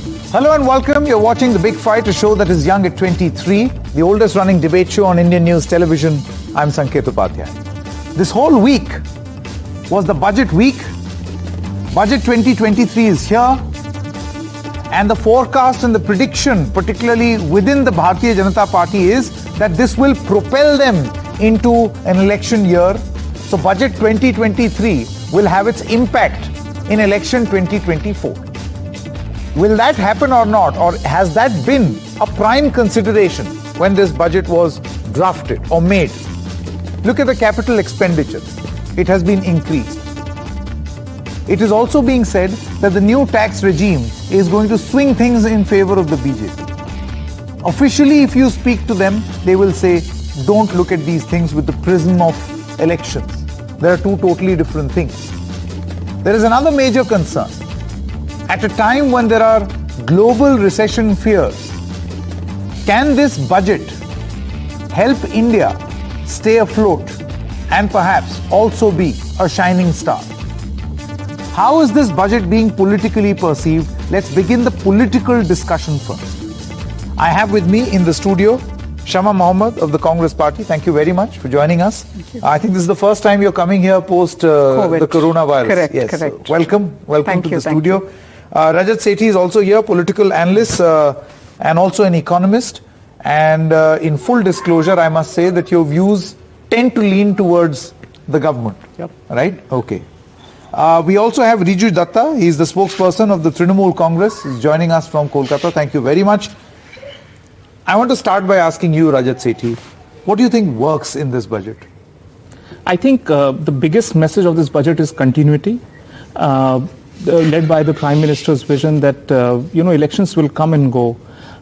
Hello and welcome. You're watching The Big Fight, a show that is young at 23, the oldest running debate show on Indian news television. I'm Sanket Upadhyay. This whole week was the budget week. Budget 2023 is here. And the forecast and the prediction, particularly within the Bharatiya Janata Party, is that this will propel them into an election year. So Budget 2023 will have its impact in election 2024. Will that happen or not? Or has that been a prime consideration when this budget was drafted or made? Look at the capital expenditure. It has been increased. It is also being said that the new tax regime is going to swing things in favor of the BJP. Officially, if you speak to them, they will say, don't look at these things with the prism of elections. There are two totally different things. There is another major concern. At a time when there are global recession fears, can this budget help India stay afloat and perhaps also be a shining star? How is this budget being politically perceived? Let's begin the political discussion first. I have with me in the studio Shama Mohammed of the Congress Party. Thank you very much for joining us. I think this is the first time you're coming here post the coronavirus. Correct, yes. correct. So welcome Thank to you, the studio. Rajat Sethi is also here, political analyst and also an economist. And in full disclosure, I must say that your views tend to lean towards the government. Yep. Right? Okay. We also have Riju Datta. He is the spokesperson of the Trinamool Congress. He's joining us from Kolkata. Thank you very much. I want to start by asking you, Rajat Sethi, what do you think works in this budget? I think the biggest message of this budget is continuity, led by the Prime Minister's vision that, elections will come and go.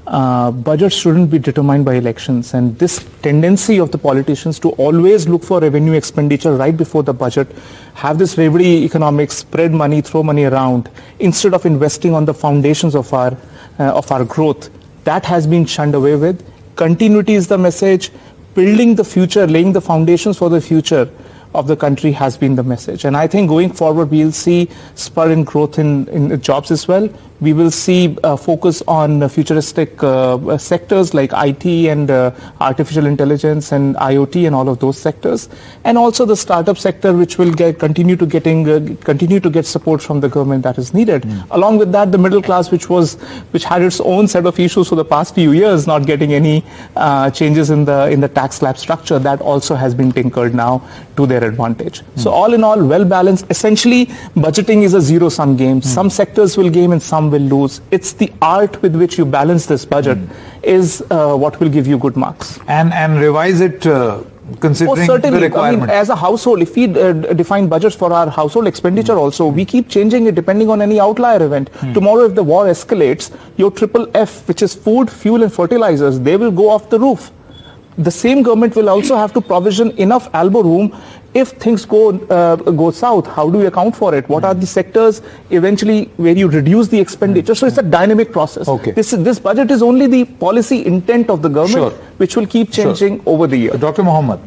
Budgets shouldn't be determined by elections, and this tendency of the politicians to always look for revenue expenditure right before the budget, have this revenue economics, spread money, throw money around, instead of investing on the foundations of our growth, that has been shunned away with. Continuity is the message. Building the future, laying the foundations for the future of the country has been the message. And I think going forward, we'll see spur in growth in jobs as well. We will see focus on futuristic sectors like IT and artificial intelligence and IoT and all of those sectors. And also the startup sector, which will continue to get support from the government that is needed. Along with that, the middle class, which had its own set of issues for the past few years, not getting any changes in the tax slab structure, that also has been tinkered now to their advantage. So all in all, well balanced. Essentially, budgeting is a zero-sum game. Some sectors will gain and some will lose. It's the art with which you balance this budget is what will give you good marks. And revise it considering the requirement. I mean, as a household, if we define budgets for our household expenditure also, we keep changing it depending on any outlier event. Tomorrow, if the war escalates, your triple F, which is food, fuel and fertilizers, they will go off the roof. The same government will also have to provision enough elbow room if things go south. How do you account for it? What are the sectors eventually where you reduce the expenditure? So it's a dynamic process. Okay. This budget is only the policy intent of the government, which will keep changing over the year. Dr. Mohammed.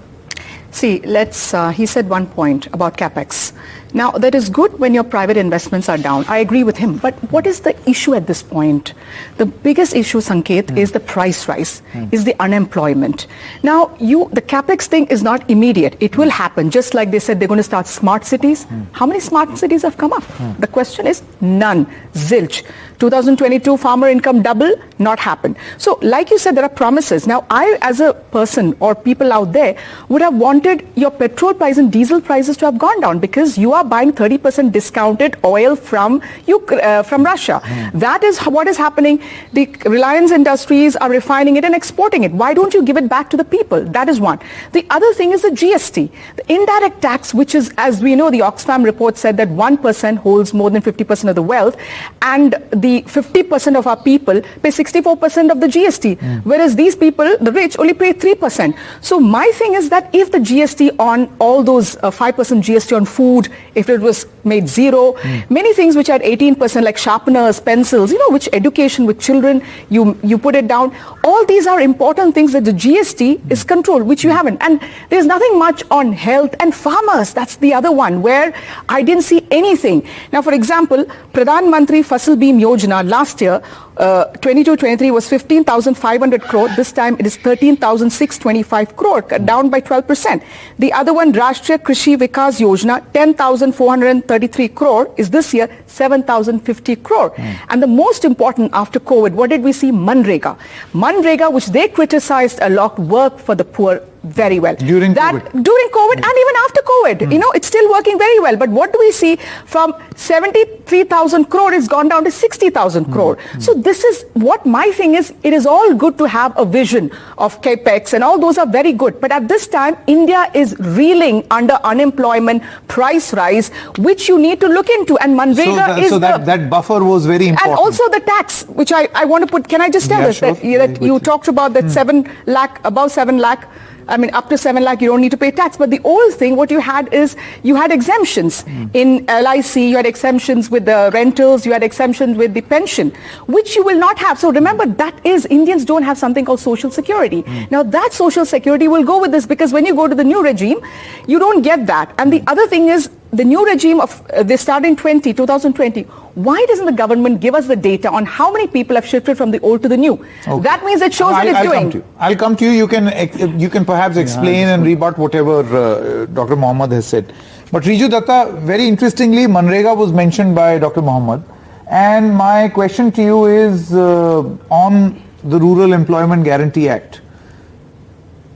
See, he said one point about capex. Now, that is good when your private investments are down. I agree with him. But what is the issue at this point? The biggest issue, Sanket, is the price rise, is the unemployment. Now, the capex thing is not immediate. It will happen. Just like they said they're going to start smart cities. How many smart cities have come up? The question is none. Zilch. 2022 farmer income double, not happen. So, like you said, there are promises. Now, I, as a person or people out there, would have wanted your petrol price and diesel prices to have gone down because you are buying 30% discounted oil from Russia. That is what is happening. The Reliance Industries are refining it and exporting it. Why don't you give it back to the people? That is one. The other thing is the GST, the indirect tax, which is, as we know, the Oxfam report said that 1% holds more than 50% of the wealth, and the 50% of our people pay 64% of the GST, whereas these people, the rich, only pay 3%. So my thing is that if the GST on all those 5% GST on food, if it was made zero, many things which are 18%, like sharpeners, pencils, which education with children, you put it down. all these are important things that the GST is controlled, which you haven't. And there's nothing much on health and farmers. That's the other one where I didn't see anything. Now, for example, Pradhan Mantri Fasal Beem Yojana last year, 22-23 was 15,500 crore. This time it is 13,625 crore, down by 12%. The other one, Rashtriya Krishi Vikas Yojana, 10,433 crore, is this year 7,050 crore. And the most important after COVID, what did we see? MNREGA. MNREGA, which they criticized a lot, worked for the poor very well. During COVID. During COVID and even after COVID. You know, it's still working very well. But what do we see? From 73,000 crore, it's gone down to 60,000 crore. So this is what my thing is. It is all good to have a vision of capex and all those are very good. But at this time, India is reeling under unemployment, price rise, which you need to look into. And MNREGA that buffer was very important. And also the tax, which I want to put, can I just tell us that you talked about that 7 lakh, above 7 lakh, I mean, up to 7 lakh, you don't need to pay tax. But the old thing, what you had is, you had exemptions. In LIC, you had exemptions with the rentals, you had exemptions with the pension, which you will not have. So remember, that is, Indians don't have something called social security. Now, that social security will go with this, because when you go to the new regime, you don't get that. And the other thing is, the new regime of, they start in 2020, why doesn't the government give us the data on how many people have shifted from the old to the new? Okay. That means it shows that it's doing. I'll come to you. You can perhaps explain and rebut whatever Dr. Mohammed has said. But Riju Datta, very interestingly, MNREGA was mentioned by Dr. Mohammed. And my question to you is on the Rural Employment Guarantee Act.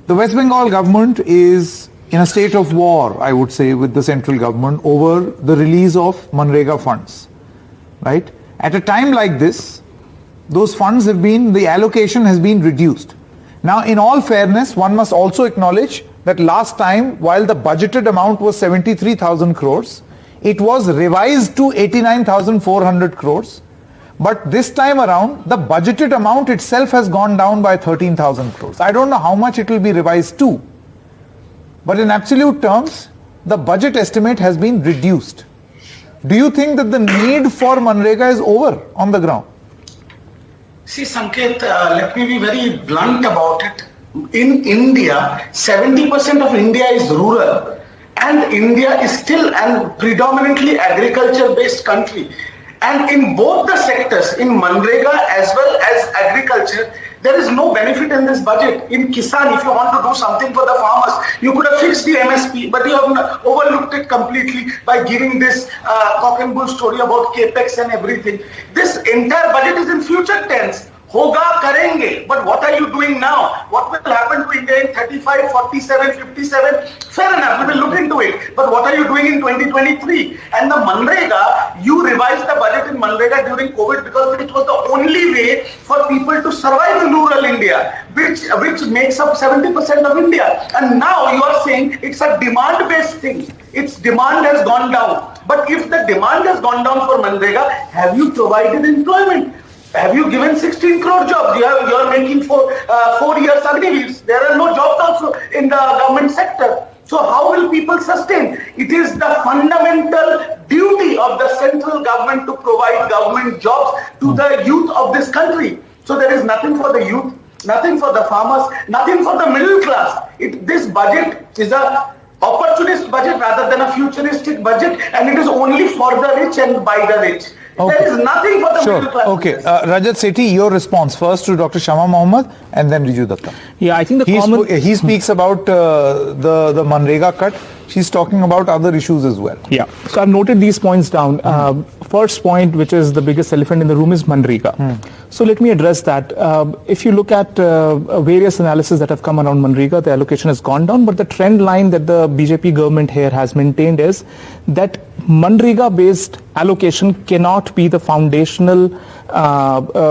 The West Bengal government is in a state of war, I would say, with the central government over the release of MNREGA funds, right? At a time like this, those funds have been, the allocation has been reduced. Now, in all fairness, one must also acknowledge that last time, while the budgeted amount was 73,000 crores, it was revised to 89,400 crores. But this time around, the budgeted amount itself has gone down by 13,000 crores. I don't know how much it will be revised to. But in absolute terms, the budget estimate has been reduced. Do you think that the need for MNREGA is over on the ground? See, Sanket, let me be very blunt about it. In India, 70% of India is rural, and India is still a predominantly agriculture-based country. And in both the sectors, in MNREGA as well as agriculture, there is no benefit in this budget. In Kisan, if you want to do something for the farmers, you could have fixed the MSP, but you have overlooked it completely by giving this cock and bull story about capex and everything. This entire budget is in future tense. Hoga karenge. But what are you doing now? What will happen to India in 35, 47, 57? Fair enough, we will look into it. But what are you doing in 2023? And the MNREGA, you revised the budget in MNREGA during COVID because it was the only way for people to survive in rural India, which makes up 70% of India. And now you are saying it's a demand-based thing. Its demand has gone down. But if the demand has gone down for MNREGA, have you provided employment? Have you given 16 crore jobs? You are making for 4 years agrileaves. There are no jobs also in the government sector. So how will people sustain? It is the fundamental duty of the central government to provide government jobs to the youth of this country. So there is nothing for the youth, nothing for the farmers, nothing for the middle class. This budget is a opportunist budget rather than a futuristic budget, and it is only for the rich and by the rich. Okay. There is nothing for the middle class. Okay, Rajat Sethi, your response first to Dr. Shama Mohammed and then Riju Datta. Yeah, I think he speaks about the MNREGA cut. She's talking about other issues as well. Yeah, so I've noted these points down. First point, which is the biggest elephant in the room, is MNREGA. So let me address that. If you look at various analysis that have come around MNREGA, the allocation has gone down, but the trend line that the BJP government here has maintained is that MNREGA-based allocation cannot be the foundational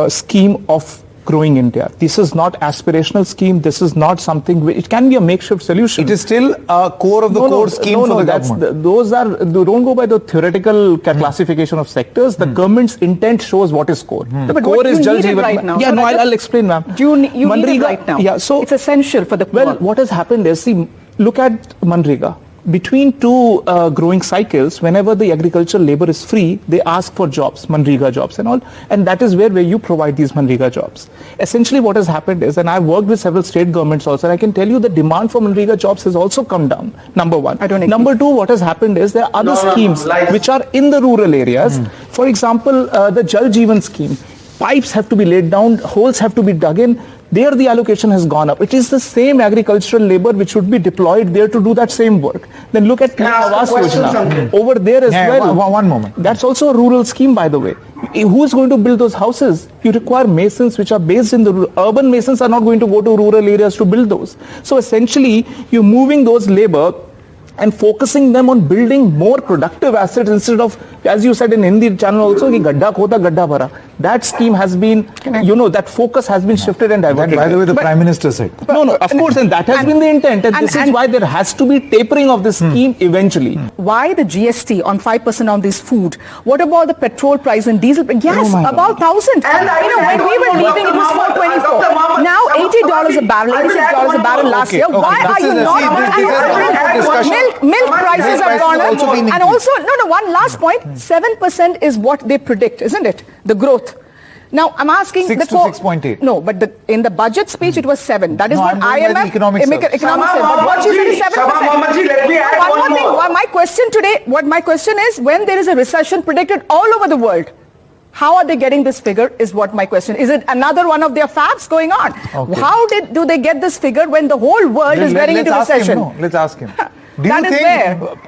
scheme of growing India. This is not aspirational scheme. This is not something, it can be a makeshift solution. It is still a core of the core scheme for the government. Those don't go by the theoretical classification of sectors. The government's intent shows what is core. The but core is Jal Jeevan. Right now. Yeah, so no, I'll explain, ma'am. You need it right now. Yeah, so it's essential for the poor. Well, what has happened is, see, look at MNREGA. between two growing cycles, whenever the agricultural labor is free, they ask for jobs, MNREGA jobs and all, and that is where you provide these MNREGA jobs. Essentially what has happened is, and I've worked with several state governments also, and I can tell you the demand for MNREGA jobs has also come down, number one. Number two, what has happened is there are other schemes which are in the rural areas. For example, the Jal Jeevan scheme. Pipes have to be laid down, holes have to be dug in. There the allocation has gone up. It is the same agricultural labor which should be deployed there to do that same work. Then look at Awas Yojana. Over there as well. One moment. That's also a rural scheme, by the way. Who is going to build those houses? You require masons which are based in the urban masons are not going to go to rural areas to build those. So essentially, you're moving those labor and focusing them on building more productive assets instead of, as you said in Hindi channel also, ki gadda khota, gadda bhara. That scheme has been, that focus has been shifted and diverted. By the way, the Prime Minister said. No, of course, and that has been the intent. And this is why there has to be tapering of this scheme eventually. Why the GST on 5% on this food? What about the petrol price and diesel? Yes, about 1,000. And when we were leaving, it was 424. Now $80 a barrel, $86 a barrel last year. Why are you not? Milk prices have gone up. And also, one last point, 7% is what they predict, isn't it? The growth. Now, I'm asking... 6 to 6.8. No, but in the budget speech, it was 7. That is what IMF... Economic said. But what you said is 7%. Let me add one more. My question is, when there is a recession predicted all over the world, how are they getting this figure is what my question. Is it another one of their fads going on? Okay. How do they get this figure when the whole world is getting into recession? Let's ask him. Do that you is think... where...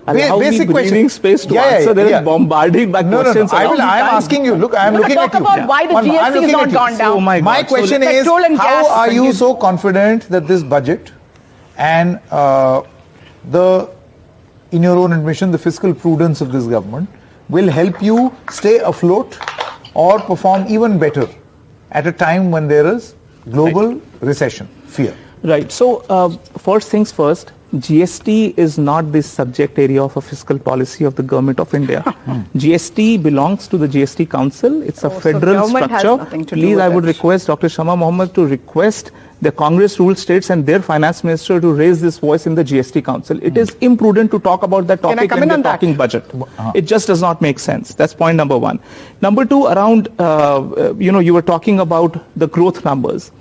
Basic question. Space to answer. There is bombarding by questions. I am asking you. Look, I am looking at you. Talk about why the GST has not gone down. Oh my question is, how are you so confident that this budget and in your own admission, the fiscal prudence of this government will help you stay afloat or perform even better at a time when there is global recession, fear? Right. So, first things first, GST is not the subject area of a fiscal policy of the Government of India. GST belongs to the GST Council. It's a federal structure. Please, I would request Dr. Shama Mohammed to request the Congress ruled states and their finance minister to raise this voice in the GST Council. It is imprudent to talk about that topic when they're talking budget. It just does not make sense. That's point number one. Number two, around, you were talking about the growth numbers.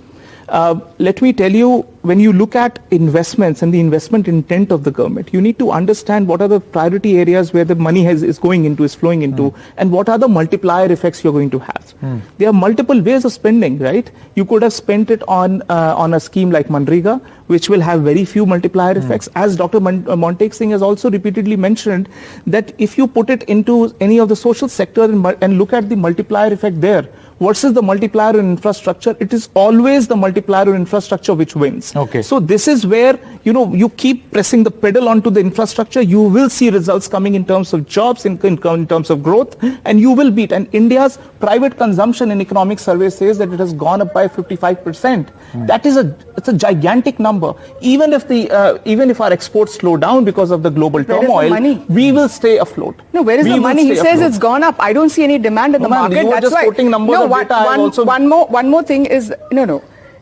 Let me tell you, when you look at investments and the investment intent of the government, you need to understand what are the priority areas where the money is going into, is flowing into, and what are the multiplier effects you're going to have. There are multiple ways of spending, right? You could have spent it on a scheme like MNREGA, which will have very few multiplier effects. As Dr. Montek Singh has also repeatedly mentioned, that if you put it into any of the social sector and look at the multiplier effect there, versus the multiplier in infrastructure, it is always the multiplier in infrastructure which wins. Okay. So this is where, you keep pressing the pedal onto the infrastructure, you will see results coming in terms of jobs, in terms of growth, and you will beat. And India's private consumption in economic survey says that it has gone up by 55%. That is it's a gigantic number. Even if our exports slow down because of the global turmoil, we will stay afloat. No, where is the money? He says it's gone up. I don't see any demand in the market. You were just quoting numbers. One more thing is,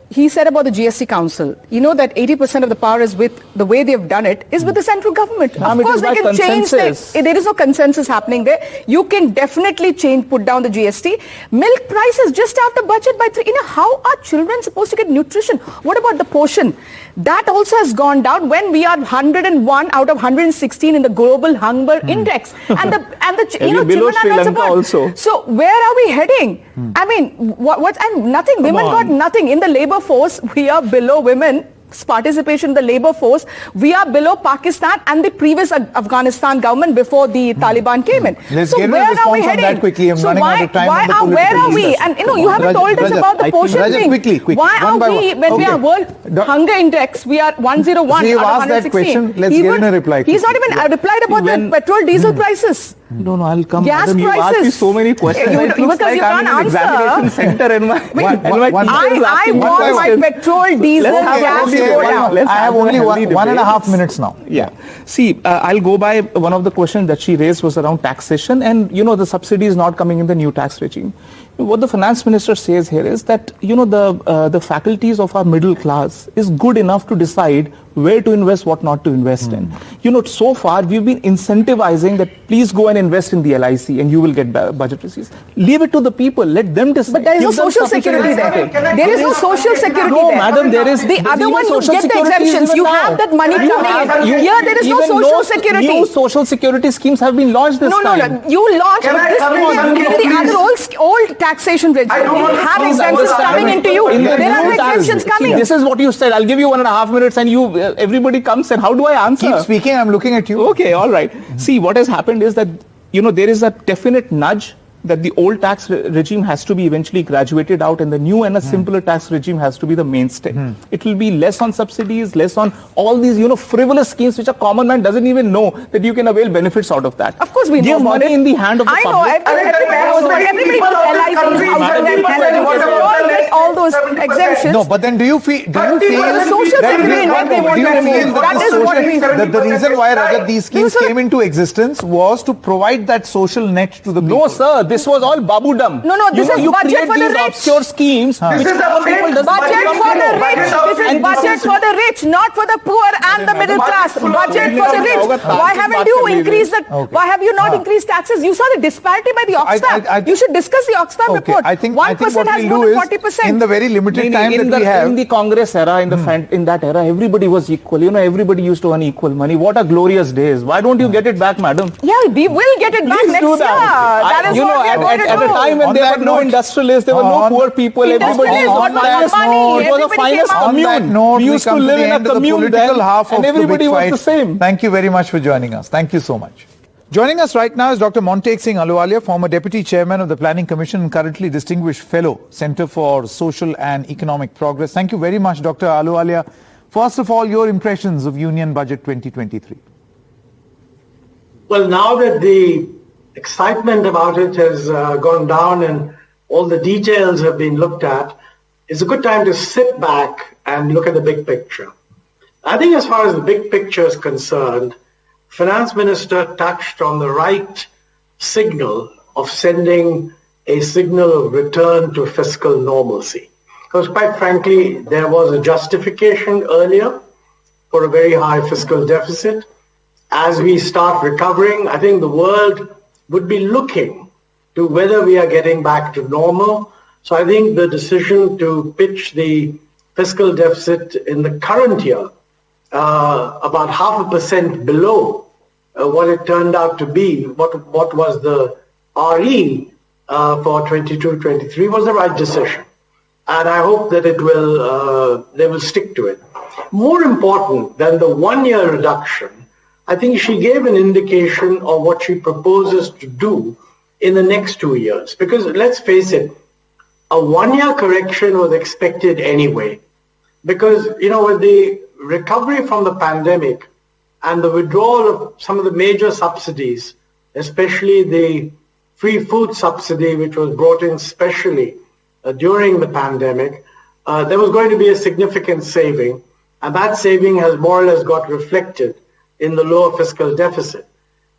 he said about the GST Council, that 80% of the power is with the way they've done it is with the central government. Of course, they can change that. There is no consensus happening there. You can definitely put down the GST. Milk prices just after budget by 3. How are children supposed to get nutrition? What about the portion? That also has gone down when we are 101 out of 116 in the global hunger index. And the children are not supported. So where are we heading? I mean, nothing. Women got nothing. In the labor force, we are below women. Participation in the labor force, we are below Pakistan and the previous Afghanistan government before the Taliban came in. Let's so get where are we heading? That quickly. I'm running out of time. Where are we? And you haven't told us about the portion thing. Quickly. Why are we, when we are World Hunger Index, we are 101 so you've out of asked 116. that question. Let's get in a reply. He's not even replied about the petrol diesel prices. No, I'll come. Gas Madam, prices. You asked me so many questions. Because you can't answer. Examination center and I want my petrol, diesel, gas to go down. I have only 1.5 minutes now. Yeah. See, I'll go by one of the questions that she raised was around taxation, and the subsidy is not coming in the new tax regime. What the finance minister says here is that the faculties of our middle class is good enough to decide where to invest, what not to invest in. So far we've been incentivizing that please go and invest in the LIC and you will get budget receipts. Leave it to the people. Let them decide. But there is no social security there. There is no social security No, there. madam, there is. The other even one, you social get the security is exemptions. even You now. have that money coming in. Here, there is no Even social security. New social security schemes have been launched this No. time. You launched, Can but I this come in? the other old taxation regime. I don't want to Have close exemptions our- coming into you. In the There are new no tax- exemptions See, coming. this is what you said. I'll give you 1.5 minutes and everybody comes and how do I answer? Keep speaking, I'm looking at you. Okay, all right. See, what has happened is that, there is a definite nudge that the old tax regime has to be eventually graduated out and the new and a simpler tax regime has to be the mainstay. It will be less on subsidies, less on all these, frivolous schemes which a common man doesn't even know that you can avail benefits out of that. Of course we know Give about money it. in the hand of the I know. public. Everybody knows all those exemptions. No, but then do you feel Social security net they want to remove. That is what we... that the reason why Rajat, these schemes came into existence was to provide that social net to the people? No, sir. This was all babudam. No, this is you budget create for the these rich. obscure schemes. This which is the common people doesn't Budget come for to the know. rich. This is And budget for the rich, not for the poor and the middle class. Budget for the rich. Why haven't you increased that? Okay. Why have you not increased taxes? You saw the disparity by the Oxfam. You should discuss the Oxfam Okay, report. I think 1% what has we'll more do than is, 40%. in the very limited time in that we have, the Congress era, in that era, everybody was equal. Everybody used to earn equal money. What a glorious days. Why don't you get it back, madam? Yeah, we will get it back Please next do year. that. That is what we are going to at a do. time when On there that were no note- industrialists, there were no on- poor people. Everybody Industrialists, was what was finest. the money? It was the Everybody finest came out. on that commune. note, We used to come live the in a end of the commune political then, half of and the everybody big was fight. the same. Thank you very much for joining us. Thank you so much. Joining us right now is Dr. Montek Singh Ahluwalia, former Deputy Chairman of the Planning Commission and currently Distinguished Fellow, Center for Social and Economic Progress. Thank you very much, Dr. Ahluwalia. First of all, your impressions of Union Budget 2023. Well, now that the excitement about it has gone down and all the details have been looked at, it's a good time to sit back and look at the big picture. I think as far as the big picture is concerned, Finance Minister touched on the right signal of sending a signal of return to fiscal normalcy. Because quite frankly, there was a justification earlier for a very high fiscal deficit. As we start recovering, I think the world would be looking to whether we are getting back to normal. So I think the decision to pitch the fiscal deficit in the current year about 0.5% below what it turned out to be, what was the RE for 22-23 was the right decision. And I hope that they will stick to it. More important than the 1-year reduction, I think she gave an indication of what she proposes to do in the next 2 years. Because let's face it, a 1-year correction was expected anyway. Because, with the recovery from the pandemic and the withdrawal of some of the major subsidies, especially the free food subsidy, which was brought in specially during the pandemic, there was going to be a significant saving. And that saving has more or less got reflected in the lower fiscal deficit.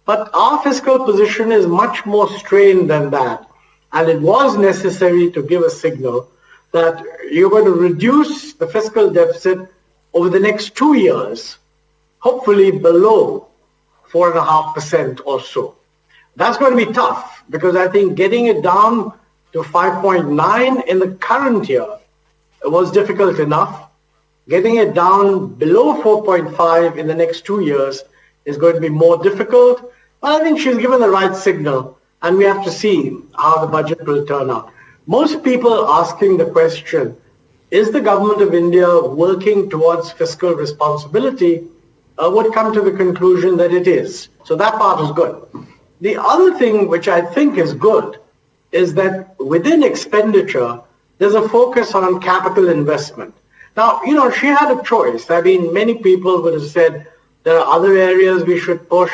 But our fiscal position is much more strained than that. And it was necessary to give a signal that you're going to reduce the fiscal deficit over the next 2 years, hopefully below 4.5% or so. That's going to be tough because I think getting it down to 5.9 in the current year was difficult enough. Getting it down below 4.5 in the next 2 years is going to be more difficult. But I think she's given the right signal, and we have to see how the budget will turn out. Most people asking the question, is the government of India working towards fiscal responsibility, would come to the conclusion that it is. So that part is good. The other thing which I think is good is that within expenditure, there's a focus on capital investment. Now, she had a choice. I mean, many people would have said there are other areas we should push.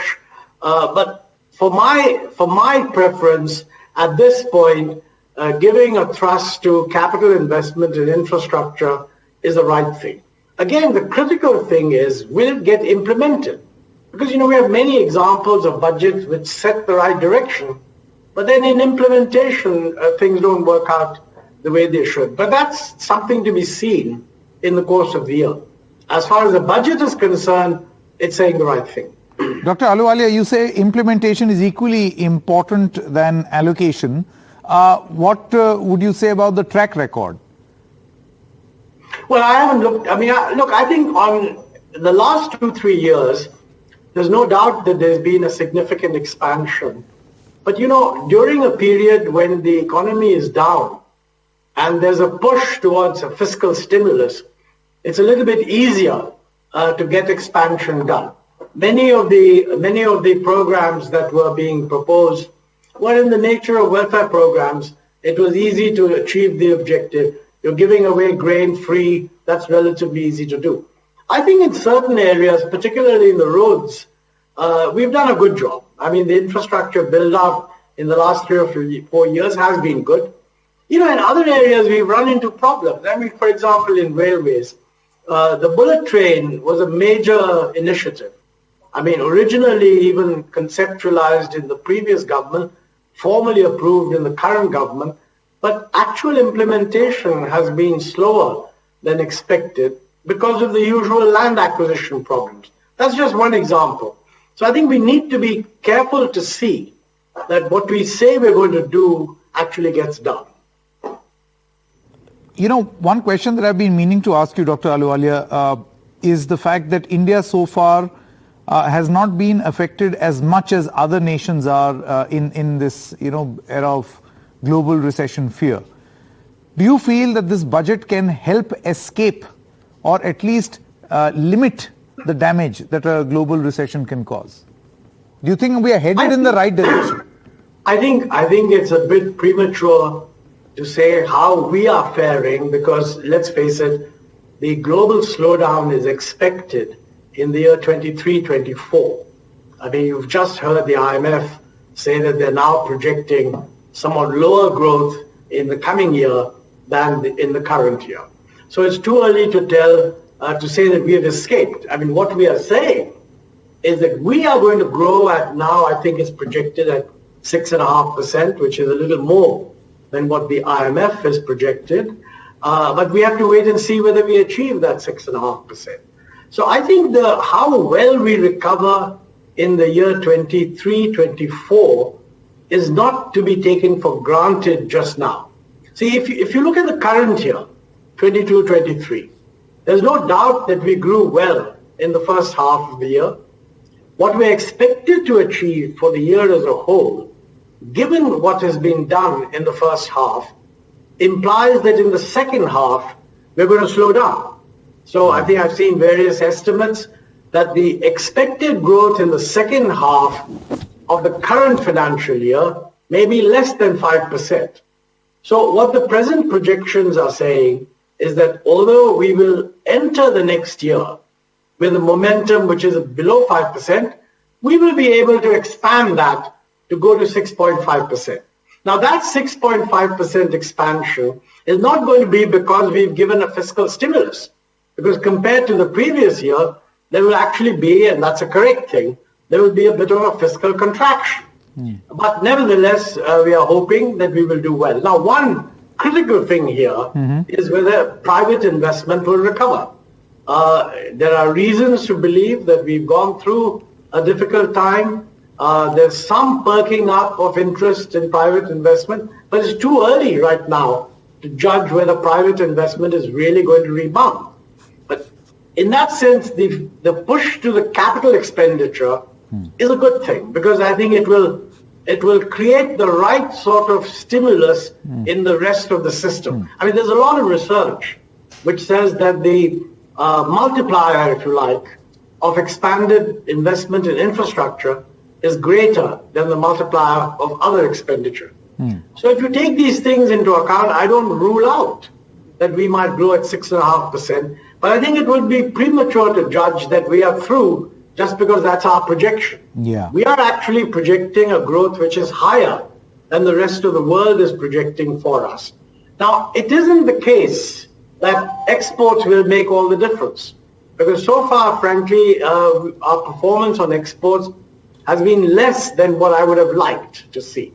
But for my preference at this point, giving a thrust to capital investment in infrastructure is the right thing. Again, the critical thing is, will it get implemented? Because, we have many examples of budgets which set the right direction, but then in implementation, things don't work out the way they should. But that's something to be seen in the course of the year. As far as the budget is concerned, it's saying the right thing. Dr. Ahluwalia, you say implementation is equally important than allocation. What would you say about the track record? Well, I haven't looked. I mean, I think on the last 2-3 years, there's no doubt that there's been a significant expansion. But, during a period when the economy is down and there's a push towards a fiscal stimulus, it's a little bit easier to get expansion done. Many of the programs that were being proposed were in the nature of welfare programs. It was easy to achieve the objective. You're giving away grain free. That's relatively easy to do. I think in certain areas, particularly in the roads, we've done a good job. I mean, the infrastructure build up in the last 3 or 4 years has been good. In other areas, we've run into problems. I mean, for example, in railways, the bullet train was a major initiative. I mean, originally even conceptualized in the previous government, formally approved in the current government, but actual implementation has been slower than expected because of the usual land acquisition problems. That's just one example. So I think we need to be careful to see that what we say we're going to do actually gets done. One question that I've been meaning to ask you, Dr. Ahluwalia, is the fact that India so far has not been affected as much as other nations are in this era of global recession fear. Do you feel that this budget can help escape or at least limit the damage that a global recession can cause? Do you think we are headed in the right direction? I think it's a bit premature to say how we are faring because, let's face it, the global slowdown is expected in the year 23-24. I mean, you've just heard the IMF say that they're now projecting somewhat lower growth in the coming year than in the current year. So it's too early to tell, to say that we have escaped. I mean, what we are saying is that we are going to grow at now, I think it's projected at 6.5%, which is a little more than what the IMF has projected. But we have to wait and see whether we achieve that 6.5%. So I think how well we recover in the year 23-24 is not to be taken for granted just now. See, if you look at the current year, 22-23, there's no doubt that we grew well in the first half of the year. What we're expected to achieve for the year as a whole, given what has been done in the first half, implies that in the second half, we're going to slow down. So I think I've seen various estimates that the expected growth in the second half of the current financial year may be less than 5%. So what the present projections are saying is that although we will enter the next year with a momentum which is below 5%, we will be able to expand that to go to 6.5%. Now that 6.5% expansion is not going to be because we've given a fiscal stimulus, because compared to the previous year, there will actually be, and that's a correct thing, there will be a bit of a fiscal contraction. But nevertheless, we are hoping that we will do well. Now, one critical thing here is whether private investment will recover. There are reasons to believe that we've gone through a difficult time. There's some perking up of interest in private investment, but it's too early right now to judge whether private investment is really going to rebound. But in that sense, the push to the capital expenditure is a good thing, because I think it will create the right sort of stimulus in the rest of the system. I mean, there's a lot of research which says that the multiplier, if you like, of expanded investment in infrastructure is greater than the multiplier of other expenditure. So if you take these things into account, I don't rule out that we might grow at 6.5%, but I think it would be premature to judge that we are through just because that's our projection. We are actually projecting a growth which is higher than the rest of the world is projecting for us. Now, it isn't the case that exports will make all the difference, because so far, frankly, our performance on exports has been less than what I would have liked to see.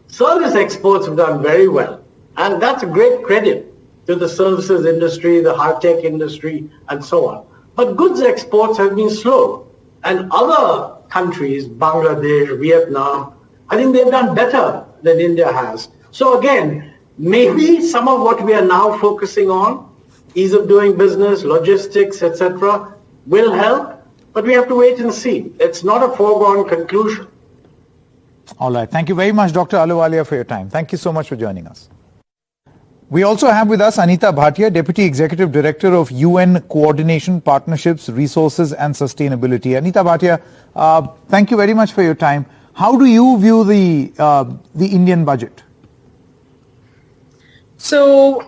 Service exports have done very well, and that's a great credit to the services industry, the high-tech industry, and so on. But goods exports have been slow. And other countries, Bangladesh, Vietnam, I think they've done better than India has. So again, maybe some of what we are now focusing on, ease of doing business, logistics, etc., will help, but we have to wait and see. It's not a foregone conclusion. All right. Thank you very much, Dr. Ahluwalia, for your time. Thank you so much for joining us. We also have with us Anita Bhatia, Deputy Executive Director of UN Coordination, Partnerships, Resources and Sustainability. Anita Bhatia, thank you very much for your time. How do you view the Indian budget? So,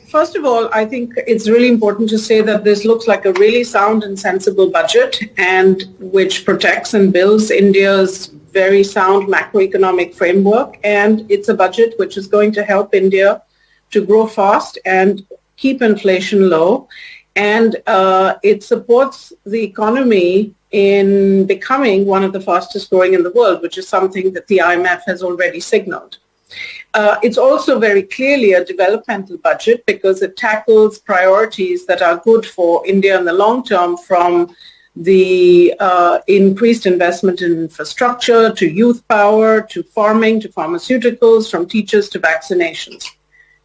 first of all, I think it's really important to say that this looks like a really sound and sensible budget, and which protects and builds India's very sound macroeconomic framework. And it's a budget which is going to help India to grow fast and keep inflation low. And it supports the economy in becoming one of the fastest growing in the world, which is something that the IMF has already signaled. It's also very clearly a developmental budget because it tackles priorities that are good for India in the long term, from the increased investment in infrastructure, to youth power, to farming, to pharmaceuticals, from teachers to vaccinations.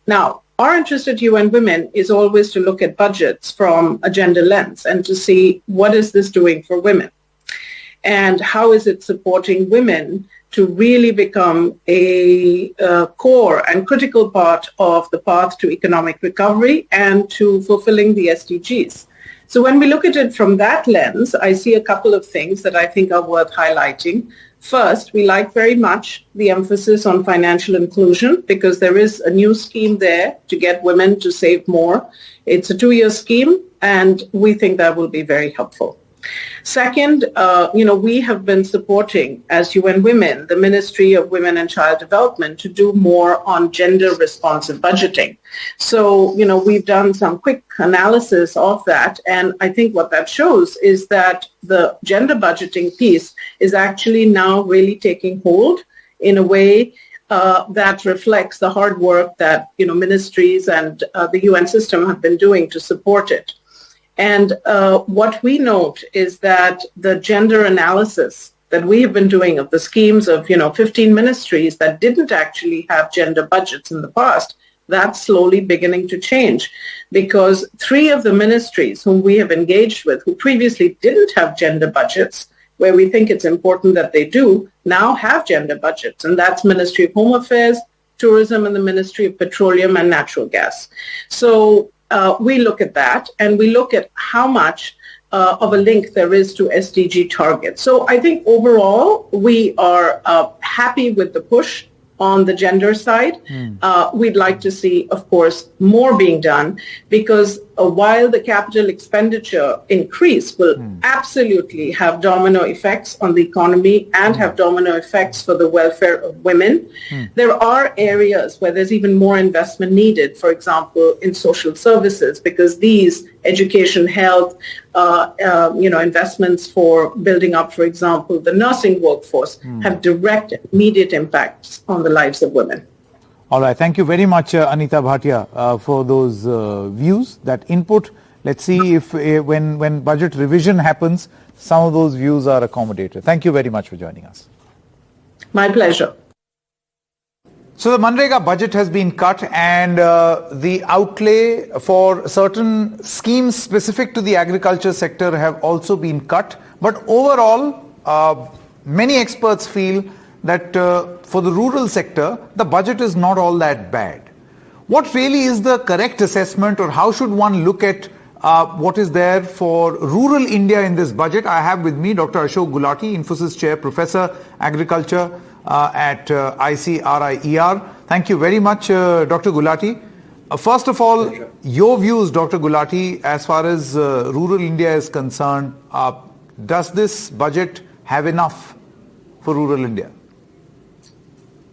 Now, our interest at UN Women is always to look at budgets from a gender lens and to see what is this doing for women and how is it supporting women to really become a core and critical part of the path to economic recovery and to fulfilling the SDGs. So when we look at it from that lens, I see a couple of things that I think are worth highlighting. First, we like very much the emphasis on financial inclusion because there is a new scheme there to get women to save more. It's a 2-year scheme, and we think that will be very helpful. Second, we have been supporting, as UN Women, the Ministry of Women and Child Development to do more on gender-responsive budgeting. So, we've done some quick analysis of that, and I think what that shows is that the gender budgeting piece is actually now really taking hold in a way that reflects the hard work that, ministries and the UN system have been doing to support it. And what we note is that the gender analysis that we have been doing of the schemes of, 15 ministries that didn't actually have gender budgets in the past, that's slowly beginning to change because 3 of the ministries whom we have engaged with, who previously didn't have gender budgets, where we think it's important that they do, now have gender budgets. And that's Ministry of Home Affairs, Tourism, and the Ministry of Petroleum and Natural Gas. So we look at that, and we look at how much of a link there is to SDG targets. So I think overall, we are happy with the push on the gender side. We'd like to see, of course, more being done because while the capital expenditure increase will absolutely have domino effects on the economy and have domino effects for the welfare of women, there are areas where there's even more investment needed, for example, in social services, because these education, health, investments for building up, for example, the nursing workforce have direct, immediate impacts on the lives of women. All right. Thank you very much, Anita Bhatia, for those views, that input. Let's see if when budget revision happens, some of those views are accommodated. Thank you very much for joining us. My pleasure. So the MNREGA budget has been cut, and the outlay for certain schemes specific to the agriculture sector have also been cut. But overall, many experts feel that for the rural sector, the budget is not all that bad. What really is the correct assessment, or how should one look at what is there for rural India in this budget? I have with me Dr. Ashok Gulati, Infosys Chair, Professor, Agriculture at ICRIER. Thank you very much, Dr. Gulati. First of all, your views, Dr. Gulati, as far as rural India is concerned, does this budget have enough for rural India?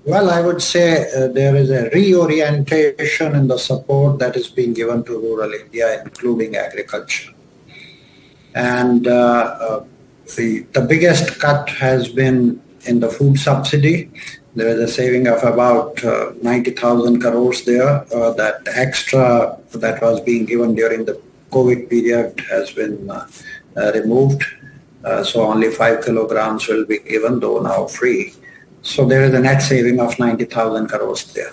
Well, I would say there is a reorientation in the support that is being given to rural India, including agriculture. And the biggest cut has been in the food subsidy, There is a saving of about 90,000 crores there. That extra that was being given during the COVID period has been removed. So only 5 kilograms will be given, though now free. So there is a net saving of 90,000 crores there.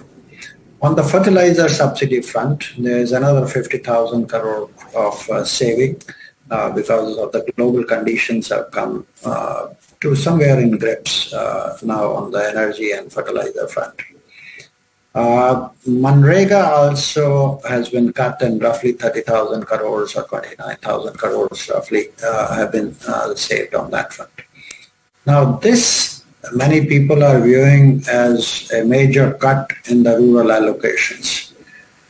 On the fertilizer subsidy front, there is another 50,000 crore of saving because of the global conditions have come to somewhere in grips now on the energy and fertilizer front. MNREGA also has been cut, and roughly 30,000 crores or 29,000 crores roughly have been saved on that front. Now this many people are viewing as a major cut in the rural allocations.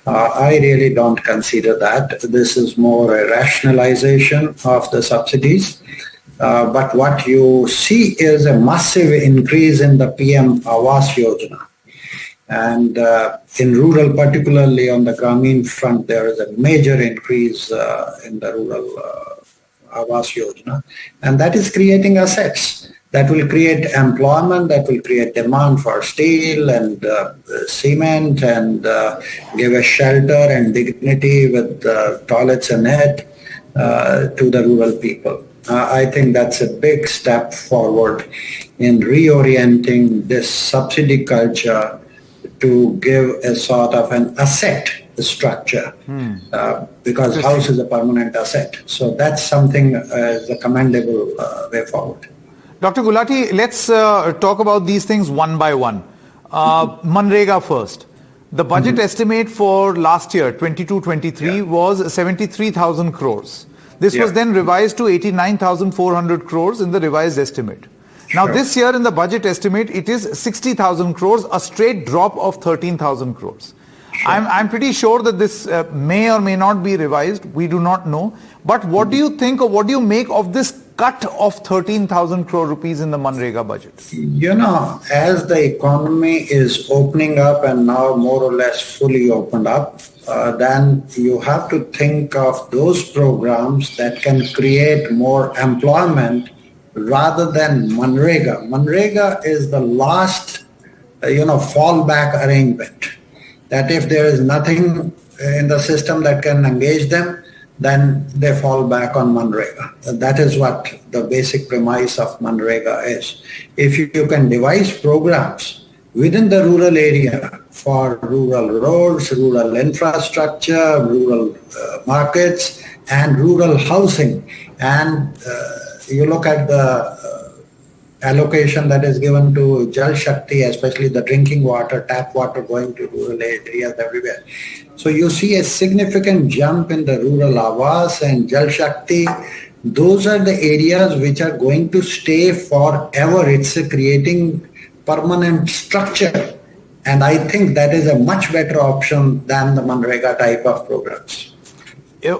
I really don't consider that. This is more a rationalization of the subsidies. But what you see is a massive increase in the PM Awas Yojana. And in rural, particularly on the Grameen front, there is a major increase in the rural Awas Yojana. And that is creating assets. That will create employment, that will create demand for steel and cement and give a shelter and dignity with toilets and it to the rural people. I think that's a big step forward in reorienting this subsidy culture to give a sort of an asset structure because house is a permanent asset. So that's something as a commendable way forward. Dr. Gulati, let's talk about these things one by one. MNREGA first. The budget estimate for last year, 22-23, was 73,000 crores. This was then revised to 89,400 crores in the revised estimate. Now this year in the budget estimate, it is 60,000 crores, a straight drop of 13,000 crores. I'm pretty sure that this may or may not be revised. We do not know. But what do you think or what do you make of this cut of 13,000 crore rupees in the MNREGA budget? You know, as the economy is opening up and now more or less fully opened up, then you have to think of those programs that can create more employment rather than MNREGA. MNREGA is the last, fallback arrangement. That if there is nothing in the system that can engage them, then they fall back on MNREGA. That is what the basic premise of MNREGA is. If you can devise programs within the rural area for rural roads, rural infrastructure, rural markets, and rural housing, and you look at the allocation that is given to Jal Shakti, especially the drinking water, tap water going to rural areas everywhere. So you see a significant jump in the rural Awas and Jal Shakti. Those are the areas which are going to stay forever. It's creating permanent structure. And I think that is a much better option than the MNREGA type of programs.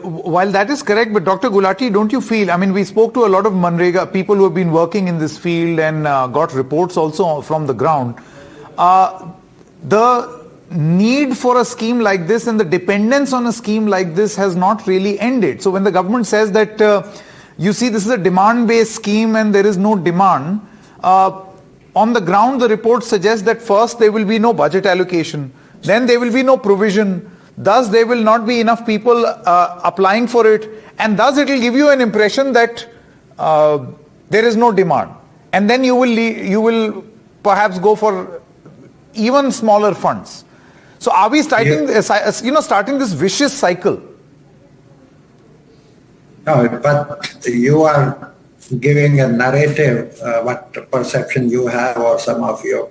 While that is correct, but Dr. Gulati, don't you feel, we spoke to a lot of MNREGA people who have been working in this field and got reports also from the ground. The need for a scheme like this and the dependence on a scheme like this has not really ended. So when the government says that, this is a demand-based scheme and there is no demand, on the ground the report suggests that first there will be no budget allocation, then there will be no provision, thus there will not be enough people applying for it, and thus it will give you an impression that there is no demand, and then you will perhaps go for even smaller funds. So are we starting this vicious cycle? No, but you are giving a narrative, what perception you have or some of your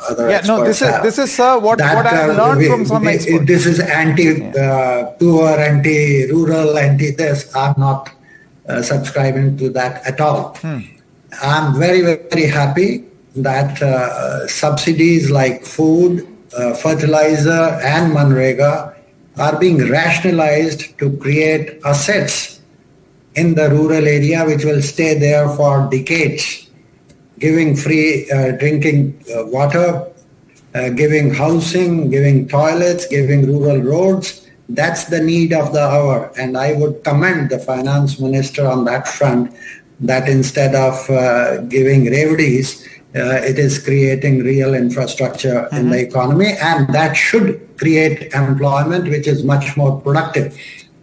other experts have. This is what I have learned from some experts. This is anti-poor, anti-rural, anti-this. I'm not subscribing to that at all. I'm very, very happy that subsidies like food, fertilizer and MNREGA are being rationalized to create assets in the rural area which will stay there for decades, giving free drinking water, giving housing, giving toilets, giving rural roads. That's the need of the hour. And I would commend the finance minister on that front, that instead of giving reveries, it is creating real infrastructure in the economy, and that should create employment, which is much more productive.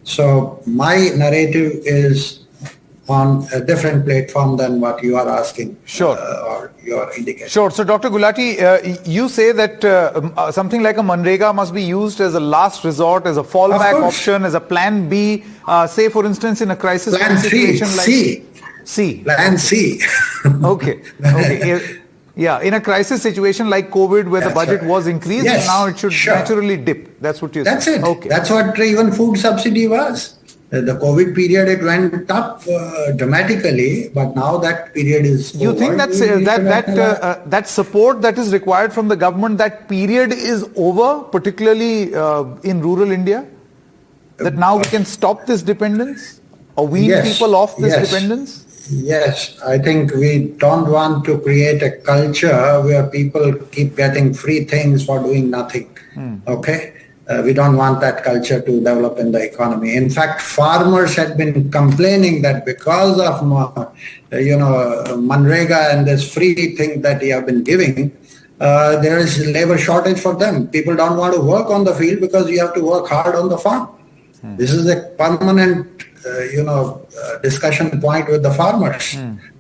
So my narrative is on a different platform than what you are asking. Sure. Or you're indicating. Sure. So, Dr. Gulati, you say that something like a MNREGA must be used as a last resort, as a fallback option, as a plan B, say, for instance, in a crisis situation like... C. Plan C. Okay. Yeah, in a crisis situation like COVID where the budget was increased, and now it should naturally dip. That's what you're saying. That's it. Okay. That's what even food subsidy was. The COVID period, it went up dramatically, but now that period is over. You think that support that is required from the government, that period is over, particularly in rural India? That now we can stop this dependence or wean people off this dependence? Yes, I think we don't want to create a culture where people keep getting free things for doing nothing. Okay? We don't want that culture to develop in the economy. In fact, farmers had been complaining that because of MNREGA and this free thing that you have been giving, there is labor shortage for them. People don't want to work on the field because you have to work hard on the farm. This is a permanent, discussion point with the farmers.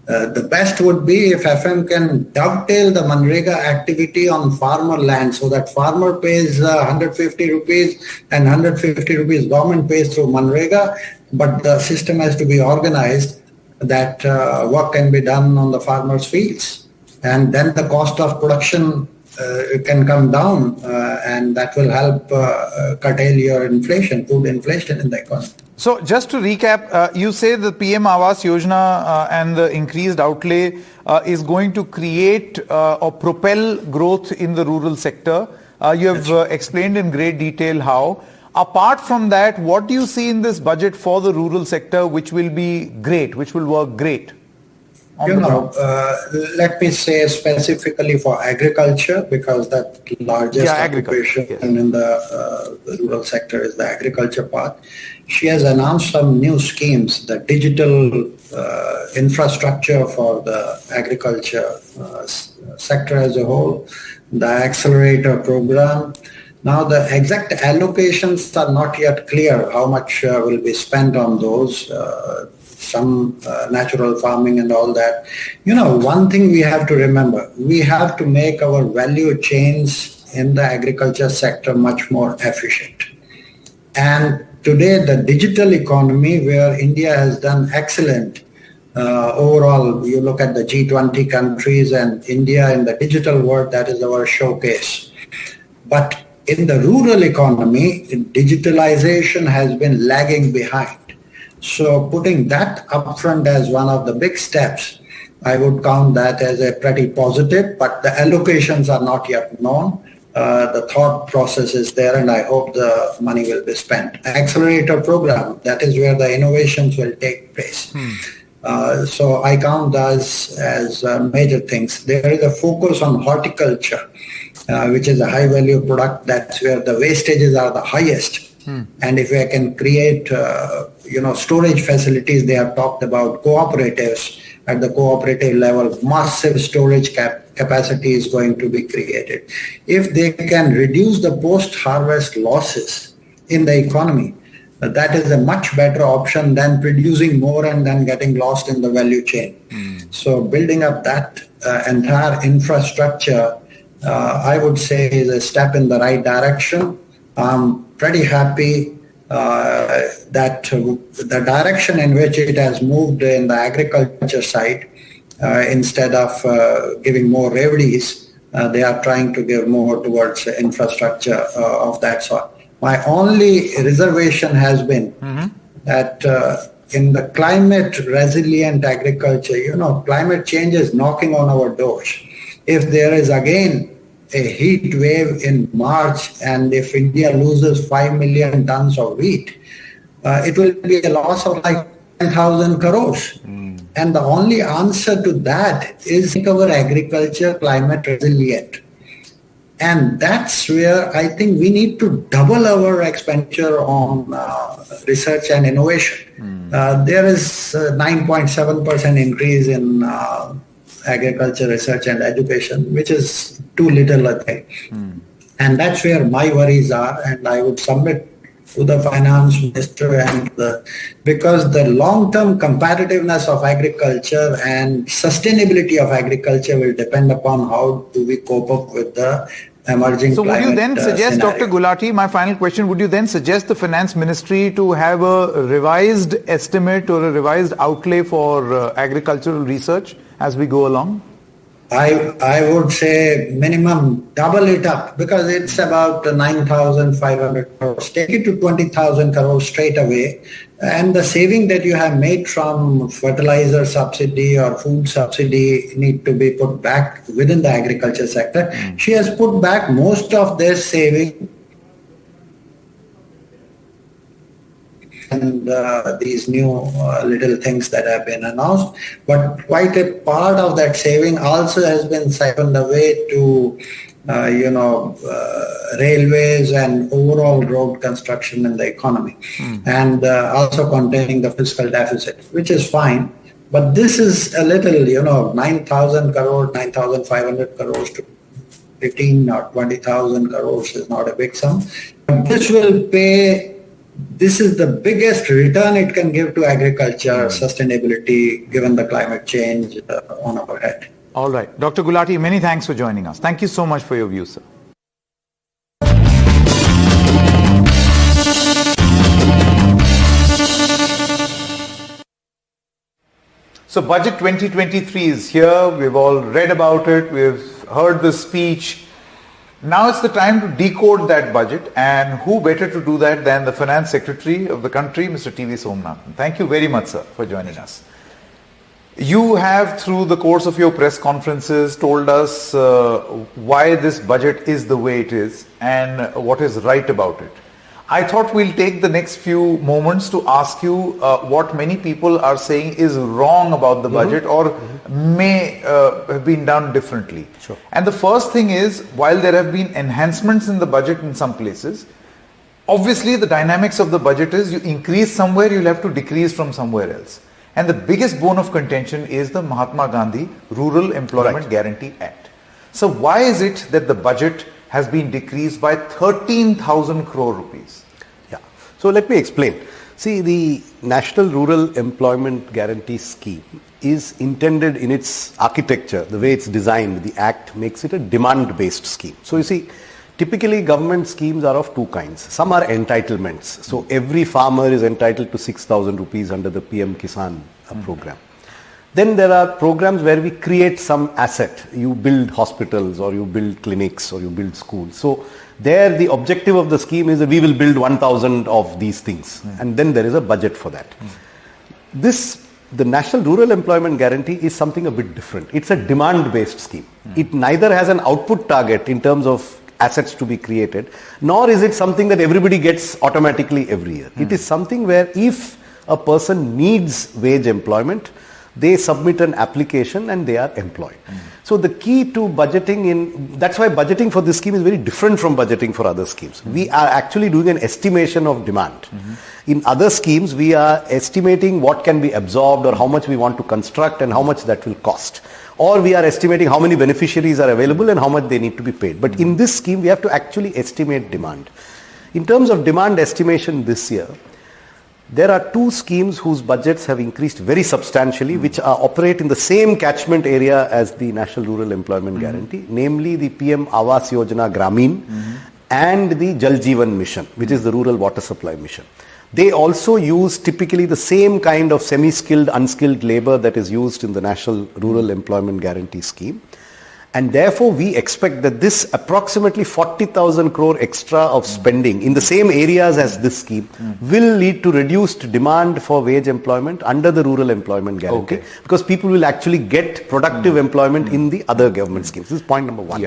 The best would be if FM can dovetail the MNREGA activity on farmer land so that farmer pays 150 rupees and 150 rupees government pays through MNREGA, but the system has to be organized that work can be done on the farmers' fields. And then the cost of production can come down and that will help curtail your inflation, food inflation in the economy. So just to recap, you say the PM Awas Yojana and the increased outlay is going to create or propel growth in the rural sector. You have explained in great detail how. Apart from that, what do you see in this budget for the rural sector which will be great, which will work great? Let me say specifically for agriculture, because that largest occupation in the rural sector is the agriculture part. She has announced some new schemes, the digital infrastructure for the agriculture sector as a whole, the accelerator program. Now the exact allocations are not yet clear how much will be spent on those. Some natural farming and all that. One thing we have to remember, we have to make our value chains in the agriculture sector much more efficient. And today, the digital economy, where India has done excellent, overall, you look at the G20 countries and India in the digital world, that is our showcase. But in the rural economy, digitalization has been lagging behind. So putting that upfront as one of the big steps, I would count that as a pretty positive, but the allocations are not yet known. The thought process is there, and I hope the money will be spent. Accelerator program, that is where the innovations will take place. So I count those as major things. There is a focus on horticulture, which is a high-value product. That's where the wastages are the highest. And if we can create, storage facilities, they have talked about cooperatives at the cooperative level, massive storage capacity is going to be created. If they can reduce the post-harvest losses in the economy, that is a much better option than producing more and then getting lost in the value chain. So building up that entire infrastructure, I would say is a step in the right direction. I'm pretty happy that the direction in which it has moved in the agriculture side, instead of giving more revenues, they are trying to give more towards infrastructure of that sort. My only reservation has been that in the climate resilient agriculture, climate change is knocking on our doors. If there is again a heat wave in March, and if India loses 5 million tons of wheat, it will be a loss of like 10,000 crores. And the only answer to that is make our agriculture climate resilient. And that's where I think we need to double our expenditure on research and innovation. There is 9.7% increase in agriculture research and education, which is too little, I think. And that's where my worries are, and I would submit to the finance minister because the long-term competitiveness of agriculture and sustainability of agriculture will depend upon how do we cope up with the emerging So would you then suggest, scenario. Dr. Gulati, my final question, would you then suggest the finance ministry to have a revised estimate or a revised outlay for agricultural research as we go along? I would say minimum double it up because it's about 9,500 crores. Take it to 20,000 crores straight away. And the saving that you have made from fertilizer subsidy or food subsidy need to be put back within the agriculture sector. She has put back most of this saving and these new little things that have been announced, but quite a part of that saving also has been siphoned away to railways and overall road construction in the economy, and also containing the fiscal deficit, which is fine. But this is a little, 9,000 crores, 9,500 crores to 15 or 20,000 crores is not a big sum. But this will pay. This is the biggest return it can give to agriculture sustainability given the climate change on our head. All right. Dr. Gulati, many thanks for joining us. Thank you so much for your views, sir. So Budget 2023 is here. We've all read about it. We've heard the speech. Now it's the time to decode that budget, and who better to do that than the Finance Secretary of the country, Mr. T.V. Somnathan. Thank you very much, sir, for joining us. You have, through the course of your press conferences, told us why this budget is the way it is and what is right about it. I thought we'll take the next few moments to ask you what many people are saying is wrong about the budget or may have been done differently. Sure. And the first thing is, while there have been enhancements in the budget in some places, obviously the dynamics of the budget is you increase somewhere, you'll have to decrease from somewhere else. And the biggest bone of contention is the Mahatma Gandhi Rural Employment Guarantee Act. So why is it that the budget has been decreased by 13,000 crore rupees? Yeah. So let me explain. See, the National Rural Employment Guarantee Scheme is intended in its architecture, the way it's designed, the Act makes it a demand-based scheme. So you see, typically government schemes are of two kinds. Some are entitlements. So every farmer is entitled to 6,000 rupees under the PM Kisan program. Then there are programs where we create some asset. You build hospitals or you build clinics or you build schools. So there the objective of the scheme is that we will build 1,000 of these things. And then there is a budget for that. The National Rural Employment Guarantee is something a bit different. It's a demand-based scheme. It neither has an output target in terms of assets to be created, nor is it something that everybody gets automatically every year. It is something where if a person needs wage employment, they submit an application and they are employed. So the key to budgeting that's why budgeting for this scheme is very different from budgeting for other schemes. We are actually doing an estimation of demand. In other schemes, we are estimating what can be absorbed or how much we want to construct and how much that will cost. Or we are estimating how many beneficiaries are available and how much they need to be paid. But in this scheme, we have to actually estimate demand. In terms of demand estimation this year, there are two schemes whose budgets have increased very substantially, which operate in the same catchment area as the National Rural Employment Guarantee, namely the PM Awas Yojana Gramin and the Jal Jeevan Mission, which is the Rural Water Supply Mission. They also use typically the same kind of semi-skilled, unskilled labor that is used in the National Rural Employment Guarantee Scheme. And therefore, we expect that this approximately 40,000 crore extra of spending in the same areas as this scheme will lead to reduced demand for wage employment under the Rural Employment Guarantee because people will actually get productive employment in the other government schemes. This is point number one.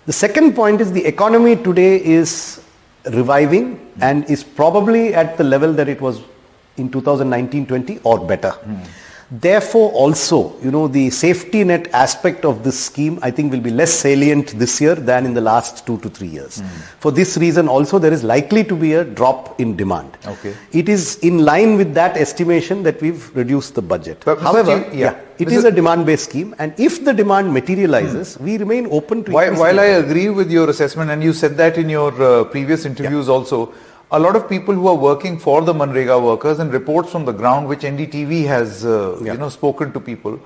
The second point is the economy today is reviving and is probably at the level that it was in 2019-20 or better. Therefore, also, the safety net aspect of this scheme, I think, will be less salient this year than in the last 2 to 3 years. For this reason, also, there is likely to be a drop in demand. Okay. It is in line with that estimation that we've reduced the budget. But however, it is a demand-based scheme, and if the demand materializes, we remain open to increase While the I agree with your assessment, and you said that in your previous interviews also, a lot of people who are working for the MNREGA workers and reports from the ground, which NDTV has spoken to people,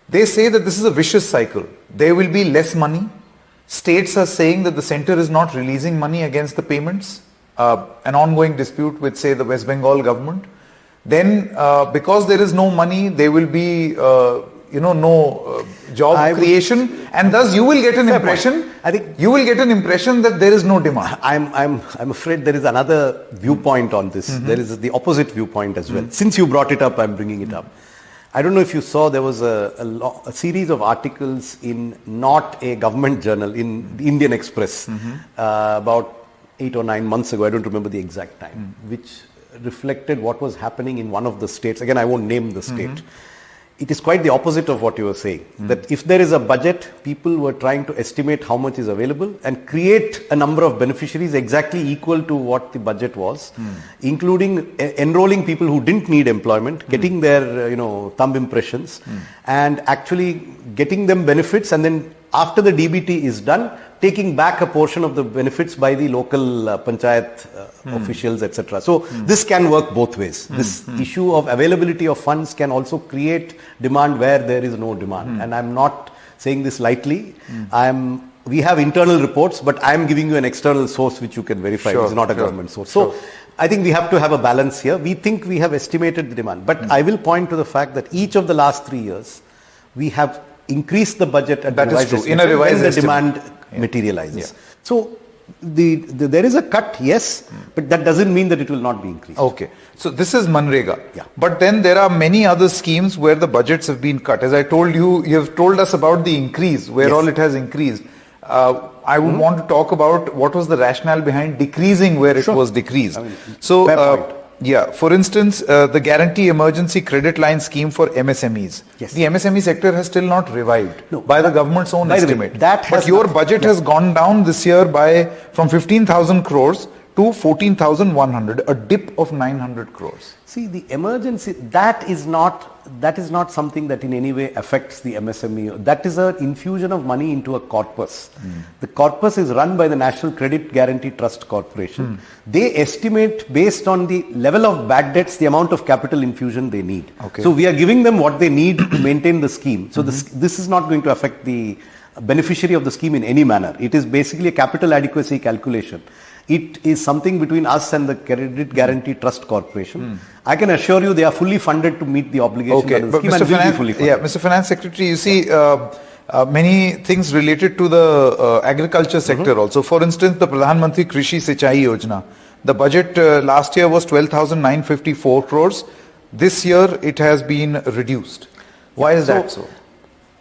they say that this is a vicious cycle. There will be less money. States are saying that the center is not releasing money against the payments. An ongoing dispute with, say, the West Bengal government. Then, because there is no money, there will be no job creation, and thus you will get an impression. I think you will get an impression that there is no demand. I'm afraid there is another viewpoint on this. There is the opposite viewpoint as well. Since you brought it up, I'm bringing it up. I don't know if you saw, there was a series of articles in not a government journal, in the Indian Express, about 8 or 9 months ago. I don't remember the exact time, which reflected what was happening in one of the states. Again, I won't name the state. It is quite the opposite of what you were saying, that if there is a budget, people were trying to estimate how much is available and create a number of beneficiaries exactly equal to what the budget was, including enrolling people who didn't need employment, getting their thumb impressions, and actually getting them benefits, and then after the DBT is done, taking back a portion of the benefits by the local panchayat officials, etc. So this can work both ways. This issue of availability of funds can also create demand where there is no demand. And I'm not saying this lightly. We have internal reports, but I'm giving you an external source which you can verify. It's not a government source. So I think we have to have a balance here. We think we have estimated the demand, but I will point to the fact that each of the last 3 years, we have increased the budget at that the is true. In a revised when the estimate. demand materializes. So there is a cut, yes, but that doesn't mean that it will not be increased. Okay. So this is MNREGA. But then there are many other schemes where the budgets have been cut. As I told you, you have told us about the increase, where all it has increased. I would want to talk about what was the rationale behind decreasing where it was decreased. For instance, the Guarantee Emergency Credit Line Scheme for MSMEs. The MSME sector has still not revived by the government's own estimate. But your budget has gone down this year from 15,000 crores to 14,100, a dip of 900 crores. See, the emergency, that is not something that in any way affects the MSME. That is an infusion of money into a corpus. The corpus is run by the National Credit Guarantee Trust Corporation. They estimate based on the level of bad debts, the amount of capital infusion they need. So we are giving them what they need to maintain the scheme. So this is not going to affect the beneficiary of the scheme in any manner. It is basically a capital adequacy calculation. It is something between us and the Credit Guarantee Trust Corporation. I can assure you they are fully funded to meet the obligations of the scheme, and will be fully funded. Mr. Finance Secretary, you see many things related to the agriculture sector also. For instance, the Pradhan Mantri Krishi Sinchai Yojana. The budget last year was 12,954 crores. This year it has been reduced. Why is that so?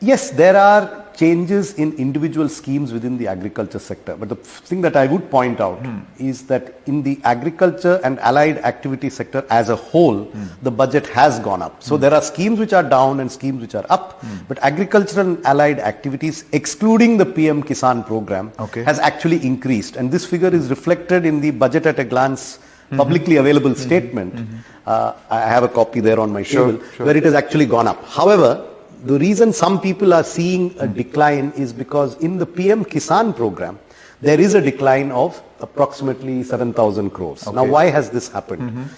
Yes, there are changes in individual schemes within the agriculture sector. But the thing that I would point out is that in the agriculture and allied activity sector as a whole, the budget has gone up. So there are schemes which are down and schemes which are up. But agricultural and allied activities, excluding the PM Kisan program, has actually increased. And this figure is reflected in the budget at a glance publicly available statement. I have a copy there on my table where it has actually gone up. However, the reason some people are seeing a decline is because in the PM Kisan program, there is a decline of approximately 7,000 crores. Now, why has this happened?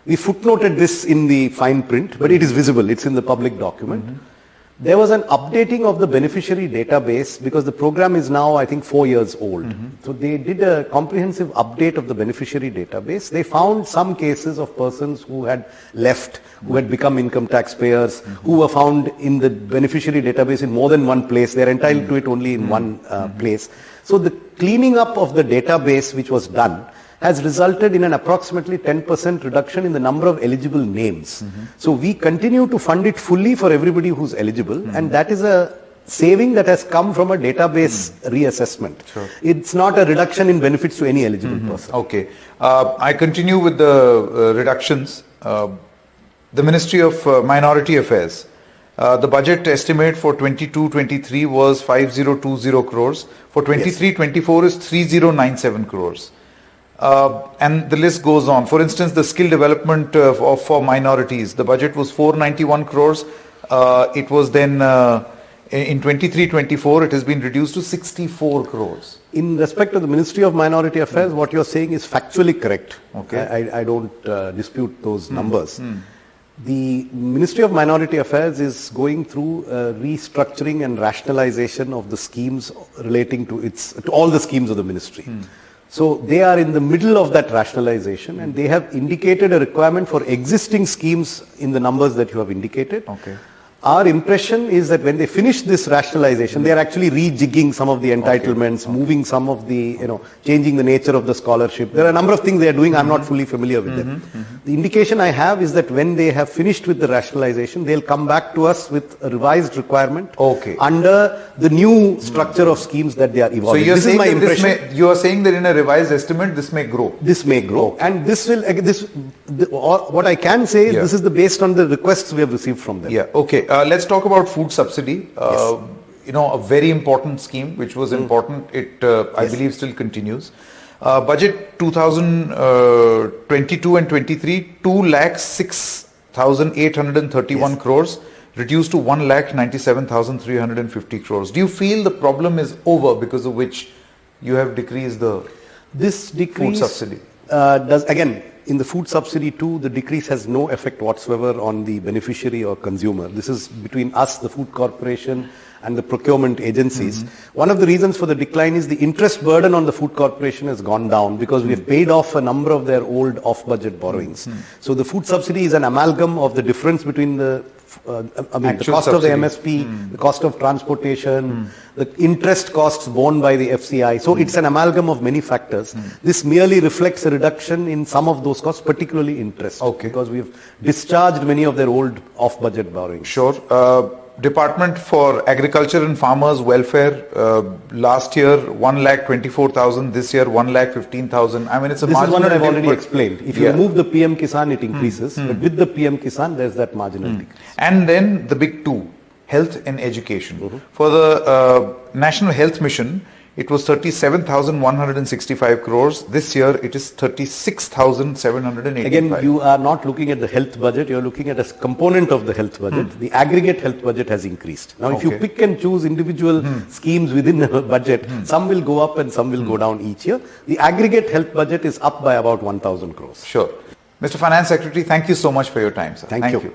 We footnoted this in the fine print, but it is visible. It's in the public document. There was an updating of the beneficiary database because the program is now, I think, 4 years old. So they did a comprehensive update of the beneficiary database. They found some cases of persons who had left, who had become income taxpayers, who were found in the beneficiary database in more than one place. They're entitled to it only in one place. So the cleaning up of the database which was done has resulted in an approximately 10% reduction in the number of eligible names. So we continue to fund it fully for everybody who's eligible, and that is a saving that has come from a database reassessment. It's not a reduction in benefits to any eligible person. I continue with the reductions. the Ministry of Minority Affairs. The budget estimate for 22-23 was 5020 crores. For 23-24 is 3097 crores. And the list goes on. For instance, the skill development for minorities, the budget was 491 crores. It was then in 23-24, it has been reduced to 64 crores. In respect to the Ministry of Minority Affairs, what you're saying is factually correct. Okay. I don't dispute those numbers. The Ministry of Minority Affairs is going through restructuring and rationalization of the schemes relating to all the schemes of the ministry. So they are in the middle of that rationalization, and they have indicated a requirement for existing schemes in the numbers that you have indicated. Okay. Our impression is that when they finish this rationalization, they are actually rejigging some of the entitlements, moving some of the, changing the nature of the scholarship. There are a number of things they are doing. I'm not fully familiar with them. The indication I have is that when they have finished with the rationalization, they'll come back to us with a revised requirement under the new structure of schemes that they are evolving. So you're this is my impression. You are saying that in a revised estimate, this may grow. This may grow. And this will, what I can say is this is based on the requests we have received from them. Yeah, okay. Let's talk about food subsidy. A very important scheme, which was important. It, I believe, still continues. Budget 2022 and 23, 2,06,831 crores, reduced to 1,97,350 crores. Do you feel the problem is over because of which you have decreased the food subsidy? In the food subsidy too, the decrease has no effect whatsoever on the beneficiary or consumer. This is between us, the food corporation, and the procurement agencies. One of the reasons for the decline is the interest burden on the food corporation has gone down because we have paid off a number of their old off-budget borrowings. So the food subsidy is an amalgam of the difference between the cost of the MSP, the cost of transportation, the interest costs borne by the FCI. So it's an amalgam of many factors. This merely reflects a reduction in some of those costs, particularly interest, because we've discharged many of their old off-budget borrowings. Sure. Department for Agriculture and Farmers Welfare, last year 1,24,000, this year 1,15,000. I mean, it's a marginal. This is one I've already explained. If you remove the PM Kisan, it increases. But with the PM Kisan, there's that marginal decrease. And then the big two, health and education. For the National Health Mission, it was 37,165 crores. This year, it is 36,785. Again, you are not looking at the health budget. You are looking at a component of the health budget. The aggregate health budget has increased. Now, if you pick and choose individual schemes within the budget, some will go up and some will go down each year. The aggregate health budget is up by about 1,000 crores. Sure. Mr. Finance Secretary, thank you so much for your time, sir. Thank you.